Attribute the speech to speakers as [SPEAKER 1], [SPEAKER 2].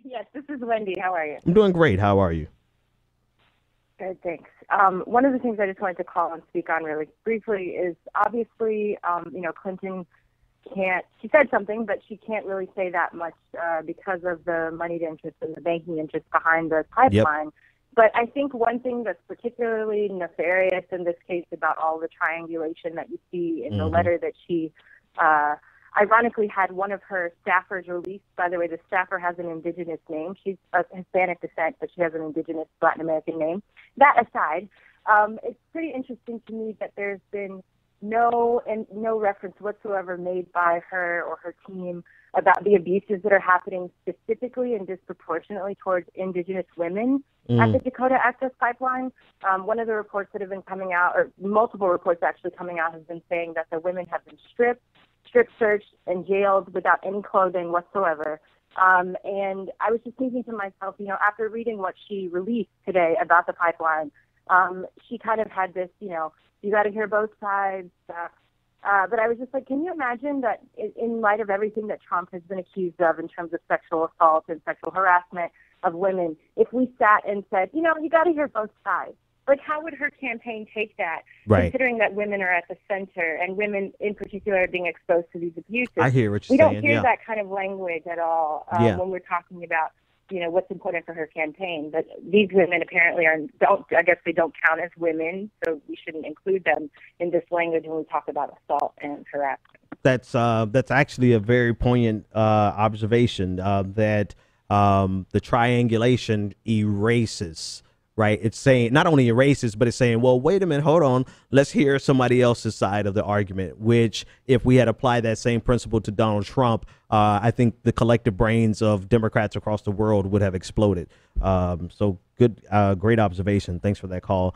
[SPEAKER 1] Yes, this is Wendi. How are you?
[SPEAKER 2] I'm doing great. How are you?
[SPEAKER 1] Good, thanks. One of the things I just wanted to call and speak on really briefly is obviously, Clinton can't, she said something, but she can't really say that much because of the moneyed interest and the banking interest behind the pipeline. Yep. But I think one thing that's particularly nefarious in this case about all the triangulation that you see in the letter that she ironically had one of her staffers released. By the way, the staffer has an indigenous name. She's of Hispanic descent, but she has an indigenous Latin American name. That aside, it's pretty interesting to me that there's been no reference whatsoever made by her or her team about the abuses that are happening specifically and disproportionately towards indigenous women at the Dakota Access Pipeline. One of the reports that have been coming out, or multiple reports actually coming out, has been saying that the women have been strip searched and jailed without any clothing whatsoever. And I was just thinking to myself, after reading what she released today about the pipeline, she kind of had this, you got to hear both sides. But I was just like, can you imagine that in light of everything that Trump has been accused of in terms of sexual assault and sexual harassment of women, if we sat and said, you got to hear both sides? Like, how would her campaign take that, considering that women are at the center and women in particular are being exposed to these abuses?
[SPEAKER 2] I hear what you're
[SPEAKER 1] saying. We don't hear
[SPEAKER 2] yeah.
[SPEAKER 1] that kind of language at all when we're talking about, what's important for her campaign. But these women apparently I guess they don't count as women, so we shouldn't include them in this language when we talk about assault and harassment.
[SPEAKER 2] That's actually a very poignant observation that the triangulation erases. Right. It's saying not only erases, but it's saying, well, wait a minute, hold on. Let's hear somebody else's side of the argument, which if we had applied that same principle to Donald Trump, I think the collective brains of Democrats across the world would have exploded. So good, great observation. Thanks for that call.